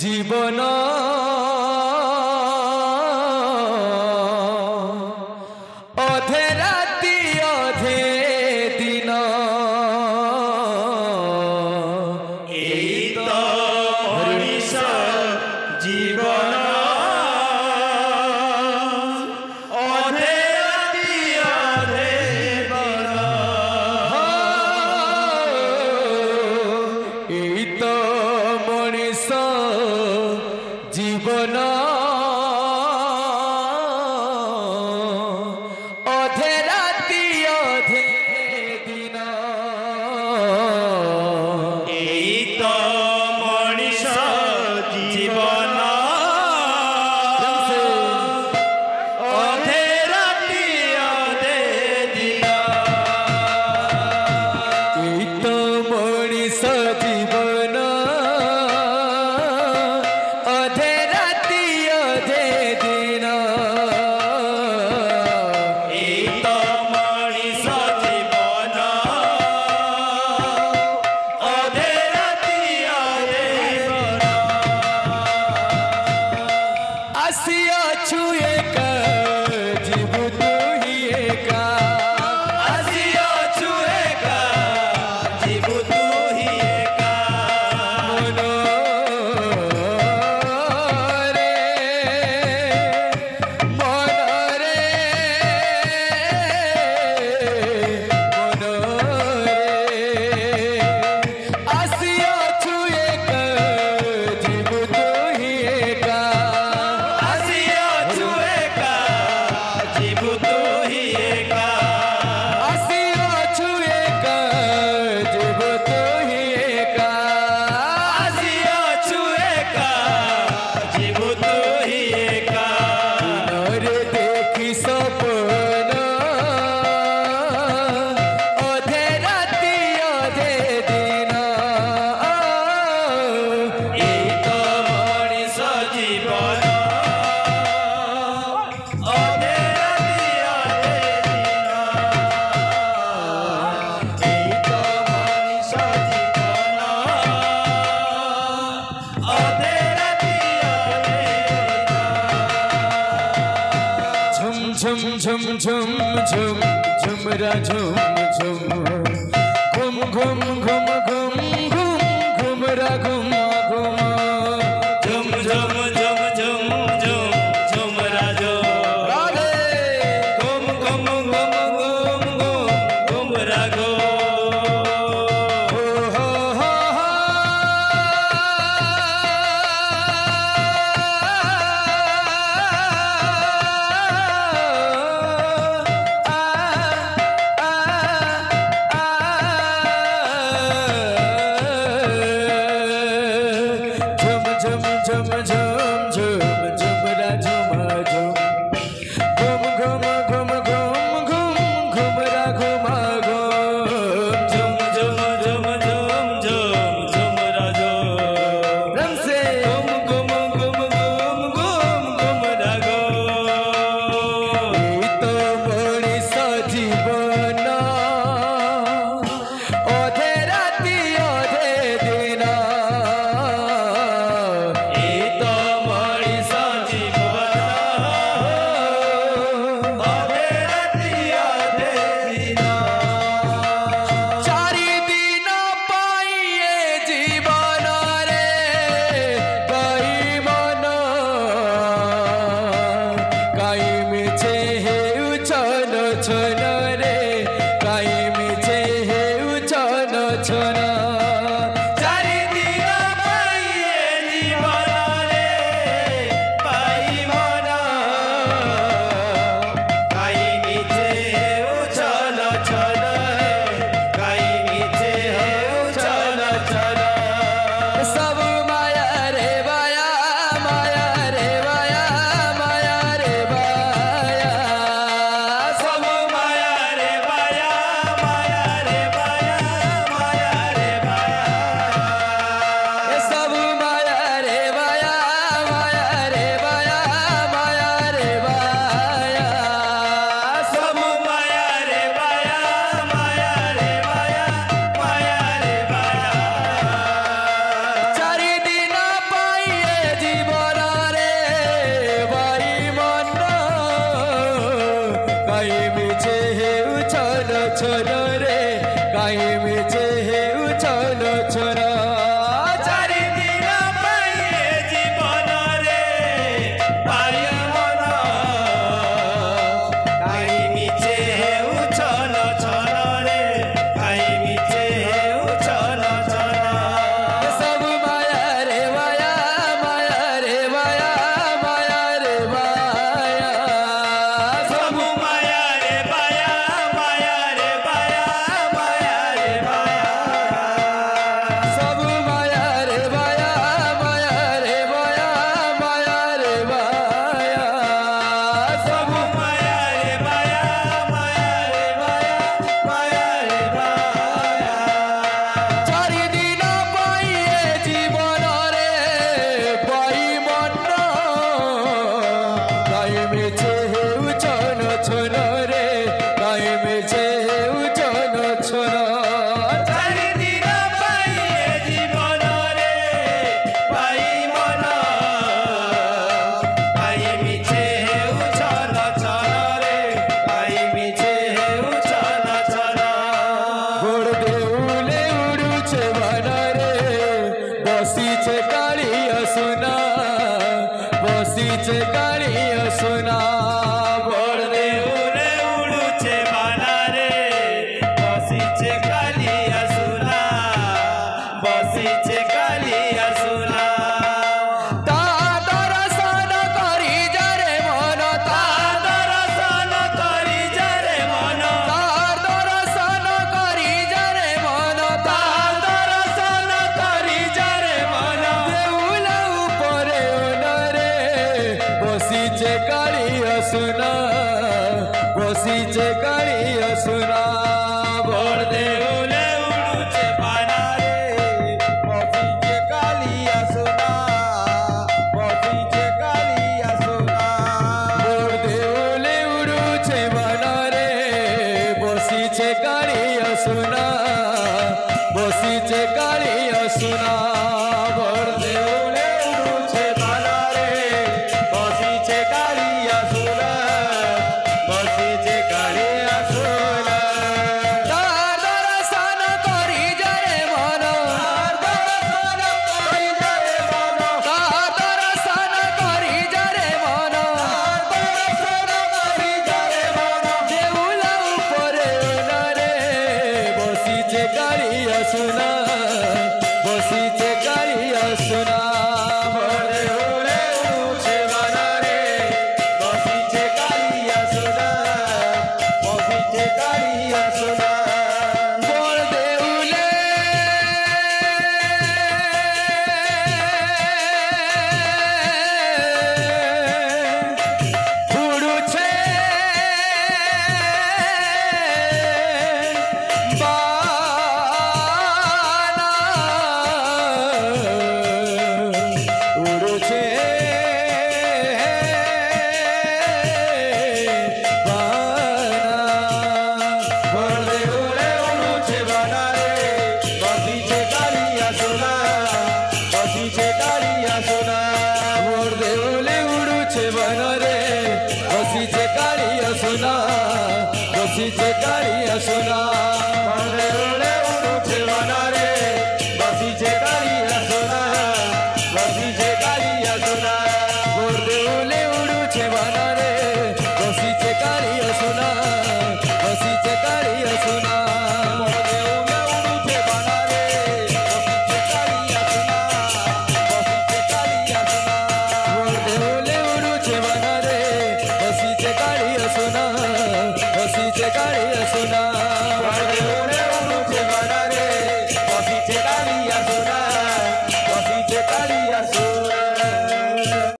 জীবন অধে রাতি অধে দিন এই তো মনিষ জীবন অধে রাতি অধে দিন এই তো মনিষ জীবন অধে রাতি অধে দিন এই তো মনিষ জীবন অধে রাতি অধে দিন এই তো মনিষ জীবন অধে রাতি অধে দিন এই তো মনিষ জীবন অধে রাতি অধে দিন আসিয়াছু একা জীব তুই একা আসিয়াছু একা জীব তুই একা আসিয়াছু একা জীব তুই একা আসিয়াছু একা জীব তুই একা দেখি সপন অধে রাতি অধে দিন এই তো মনিষ জীবন অধে রাতি অধে দিন এই তো মনিষ জীবন অধে রাতি অধে ঝুম ঝুম ঝুম ঝুম ঝুম ঝুমরা ঝুম ঝুম ঘুম ঘুম ঘুম ঘুম ঘুম ঘুমরা ঘুম ঘুম ঝুম ঝুম ঝুম ঝুম ঝুম ঝুম রাজো রাধে ঘুম ঘুম ঘুম ঘুম ঘুম ঘুম রাগো হো হো হো হো। ঝুম ঝুম ঝুম ঝুম ঝুম ঝুমরা ঝুমা ঝুম ঘুম ঘুম ঘুম ঘুম ঘুম ঘুমরা ঘুমা ঘুম ঝুম ঝুম ঝুম ঝুম ঝুম ঝুম রাজো रंग से ঘুম ঘুম ঘুম ঘুম ঘুম ঘুম রাগো এই তো মনিষ জীবন অধে রাতি অধে দিন এই তো মনিষ জীবন অধে রাতি অধে দিন চারিদিন পাইয়ে জীবন রে কাই মন কাই মিছে হেউ ছন ছন রে কাই মিছে হেউ ছন ছন চারিদিন পাইয়ে জীবন রে পাই মন কাই মিছে হেউ চল চল কাই মিছে হেউ চল চল सब माया रे बाया माया रे बाया माया रे बाया সব বসিছে কালিয়া সোনা বড় দেউলে উড়ুছে পানা রে বসিছে কালিয়া সোনা বসিছে কালিয়া সোনা বড় দেউলে উড়ুছে বানারে বসিছে কালিয়া সোনা বসিছে কালিয়া সোনা বড় দেউলে উড়ুছে বানা রে বসিছে কালিয়া সোনা বসিছে কালিয়া সোনা তার দর্শন করি যারে মন দর্শন করি যারে মন তার দর্শন করি যারে মন দর্শন করি যারে মন দেউলা উপরে ওনারে বসিছে কালিয়া সোনা বসিছে কালিয়া সোনা দেউলে উড়ুছে বানা রে বসিছে কালিয়া সোনা বসিছে কালিয়া সোনা বড় দেউলে উড়ুছে বানা উড়ুছে বানা দেউলে উড়ুছে বানা রে বসিছে কালিয়া সোনা বসিছে কালিয়া সোনা মোর দেউলে উড়ুছে বনরে বসিছে কালিয়া সোনা বসিছে কালিয়া সোনা